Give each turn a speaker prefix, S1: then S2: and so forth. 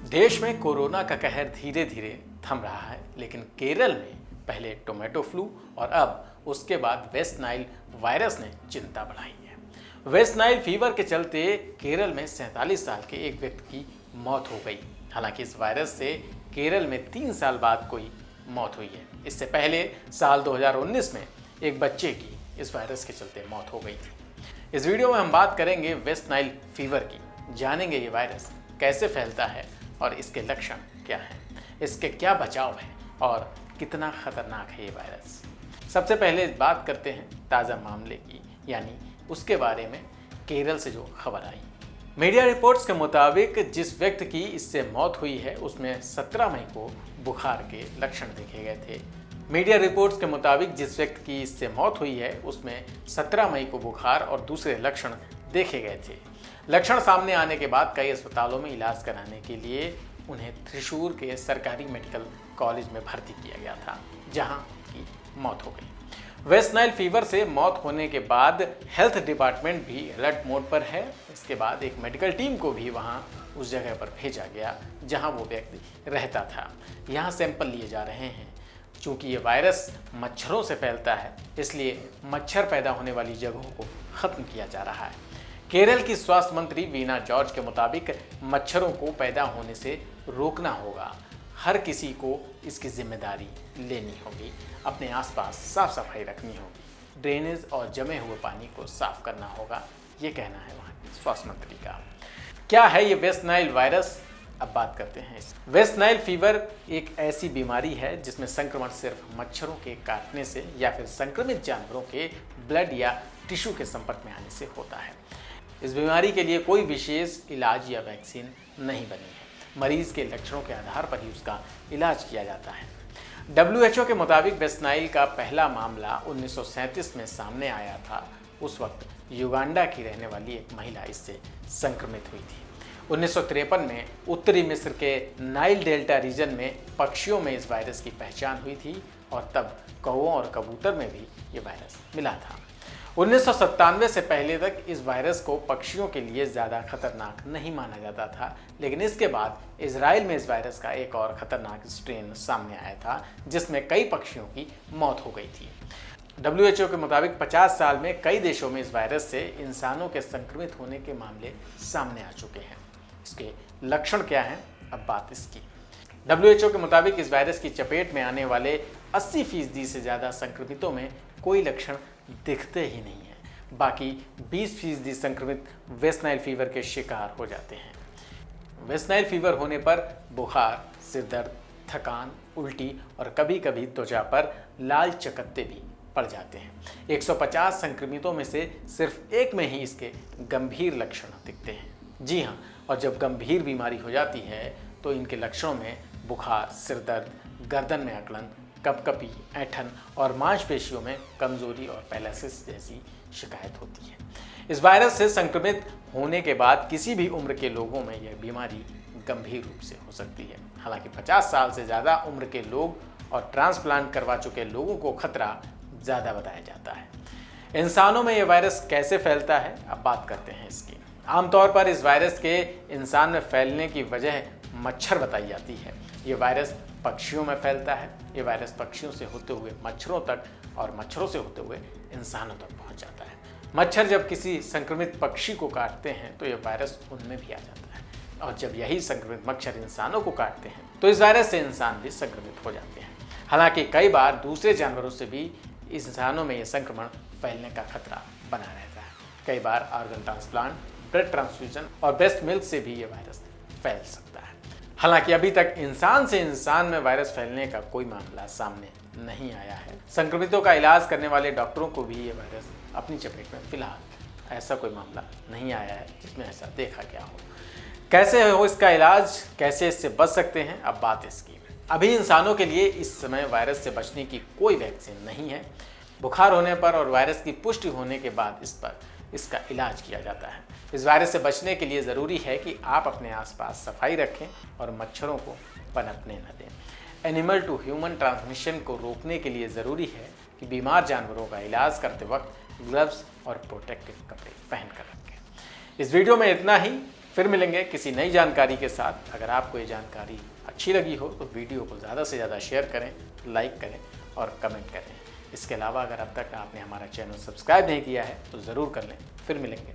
S1: देश में कोरोना का कहर धीरे धीरे थम रहा है, लेकिन केरल में पहले टोमेटो फ्लू और अब उसके बाद वेस्ट नाइल वायरस ने चिंता बढ़ाई है। वेस्ट नाइल फीवर के चलते केरल में 47 साल के एक व्यक्ति की मौत हो गई। हालांकि इस वायरस से केरल में 3 साल बाद कोई मौत हुई है। इससे पहले साल 2019 में एक बच्चे की इस वायरस के चलते मौत हो गई थी। इस वीडियो में हम बात करेंगे वेस्ट नाइल फीवर की, जानेंगे ये वायरस कैसे फैलता है और इसके लक्षण क्या हैं, इसके क्या बचाव है और कितना खतरनाक है ये वायरस। सबसे पहले बात करते हैं ताज़ा मामले की, यानी उसके बारे में केरल से जो खबर आई। मीडिया रिपोर्ट्स के मुताबिक जिस व्यक्ति की इससे मौत हुई है उसमें 17 मई को बुखार के लक्षण देखे गए थे। मीडिया रिपोर्ट्स के मुताबिक जिस व्यक्ति की इससे मौत हुई है उसमें 17 मई को बुखार और दूसरे लक्षण देखे गए थे। लक्षण सामने आने के बाद कई अस्पतालों में इलाज कराने के लिए उन्हें त्रिशूर के सरकारी मेडिकल कॉलेज में भर्ती किया गया था, जहां की मौत हो गई। वेस्ट नाइल फीवर से मौत होने के बाद हेल्थ डिपार्टमेंट भी अलर्ट मोड पर है। इसके बाद एक मेडिकल टीम को भी वहां उस जगह पर भेजा गया जहां वो व्यक्ति रहता था। यहाँ सैंपल लिए जा रहे हैं। चूँकि ये वायरस मच्छरों से फैलता है, इसलिए मच्छर पैदा होने वाली जगहों को ख़त्म किया जा रहा है। केरल की स्वास्थ्य मंत्री वीना जॉर्ज के मुताबिक मच्छरों को पैदा होने से रोकना होगा। हर किसी को इसकी जिम्मेदारी लेनी होगी। अपने आसपास साफ सफाई रखनी होगी। ड्रेनेज और जमे हुए पानी को साफ करना होगा, ये कहना है वहाँ के स्वास्थ्य मंत्री का। क्या है ये वेस्ट नाइल वायरस? अब बात करते हैं। वेस्ट नाइल फीवर एक ऐसी बीमारी है जिसमें संक्रमण सिर्फ मच्छरों के काटने से या फिर संक्रमित जानवरों के ब्लड या टिश्यू के संपर्क में आने से होता है। इस बीमारी के लिए कोई विशेष इलाज या वैक्सीन नहीं बनी है। मरीज के लक्षणों के आधार पर ही उसका इलाज किया जाता है। WHO के मुताबिक वेस्ट नाइल का पहला मामला 1937 में सामने आया था। उस वक्त युगांडा की रहने वाली एक महिला इससे संक्रमित हुई थी। 1953 में उत्तरी मिस्र के नाइल डेल्टा रीजन में पक्षियों में इस वायरस की पहचान हुई थी और तब कौवों और कबूतर में भी ये वायरस मिला था। 1997 से पहले तक इस वायरस को पक्षियों के लिए ज़्यादा खतरनाक नहीं माना जाता था, लेकिन इसके बाद इजराइल में इस वायरस का एक और खतरनाक स्ट्रेन सामने आया था जिसमें कई पक्षियों की मौत हो गई थी। WHO के मुताबिक 50 साल में कई देशों में इस वायरस से इंसानों के संक्रमित होने के मामले सामने आ चुके हैं। इसके लक्षण क्या हैं? अब बात इसकी। WHO के मुताबिक इस वायरस की चपेट में आने वाले 80% से ज़्यादा संक्रमितों में कोई लक्षण दिखते ही नहीं है। बाकी 20% संक्रमित वेस्ट नाइल फीवर के शिकार हो जाते हैं। वेस्ट नाइल फीवर होने पर बुखार, सिरदर्द, थकान, उल्टी और कभी कभी त्वचा पर लाल चकत्ते भी पड़ जाते हैं। 150 संक्रमितों में से सिर्फ एक में ही इसके गंभीर लक्षण दिखते हैं। जी हाँ, और जब गंभीर बीमारी हो जाती है तो इनके लक्षणों में बुखार, सिरदर्द, गर्दन में अकड़न, कपकपी, ऐंठन और मांसपेशियों में कमजोरी और पैरालिसिस जैसी शिकायत होती है। इस वायरस से संक्रमित होने के बाद किसी भी उम्र के लोगों में यह बीमारी गंभीर रूप से हो सकती है। हालांकि 50 साल से ज़्यादा उम्र के लोग और ट्रांसप्लांट करवा चुके लोगों को खतरा ज़्यादा बताया जाता है। इंसानों में यह वायरस कैसे फैलता है? अब बात करते हैं इसकी। आमतौर पर इस वायरस के इंसान में फैलने की वजह मच्छर बताई जाती है। ये वायरस पक्षियों में फैलता है। ये वायरस पक्षियों से होते हुए मच्छरों तक और मच्छरों से होते हुए इंसानों तक पहुंच जाता है। मच्छर जब किसी संक्रमित पक्षी को काटते हैं तो ये वायरस उनमें भी आ जाता है, और जब यही संक्रमित मच्छर इंसानों को काटते हैं तो इस वायरस से इंसान भी संक्रमित हो जाते हैं। हालांकि कई बार दूसरे जानवरों से भी इंसानों में ये संक्रमण फैलने का खतरा बना रहता है। कई बार ऑर्गन ट्रांसप्लांट, ब्लड ट्रांसफ्यूजन और ब्रेस्ट मिल्क से भी ये वायरस फैल सकता है। हालांकि अभी तक इंसान से इंसान में वायरस फैलने का कोई मामला सामने नहीं आया है। संक्रमितों का इलाज करने वाले डॉक्टरों को भी ये वायरस अपनी चपेट में फिलहाल ऐसा कोई मामला नहीं आया है जिसमें ऐसा देखा गया हो। कैसे हो इसका इलाज, कैसे इससे बच सकते हैं? अब बात इसकी। अभी इंसानों के लिए इस समय वायरस से बचने की कोई वैक्सीन नहीं है। बुखार होने पर और वायरस की पुष्टि होने के बाद इसका इलाज किया जाता है। इस वायरस से बचने के लिए ज़रूरी है कि आप अपने आसपास सफाई रखें और मच्छरों को पनपने न दें। एनिमल टू ह्यूमन ट्रांसमिशन को रोकने के लिए ज़रूरी है कि बीमार जानवरों का इलाज करते वक्त ग्लव्स और प्रोटेक्टिव कपड़े पहन कर रखें। इस वीडियो में इतना ही। फिर मिलेंगे किसी नई जानकारी के साथ। अगर आपको ये जानकारी अच्छी लगी हो तो वीडियो को ज़्यादा से ज़्यादा शेयर करें, लाइक करें और कमेंट करें। इसके अलावा अगर अब तक आपने हमारा चैनल सब्सक्राइब नहीं किया है तो ज़रूर कर लें। फिर मिलेंगे।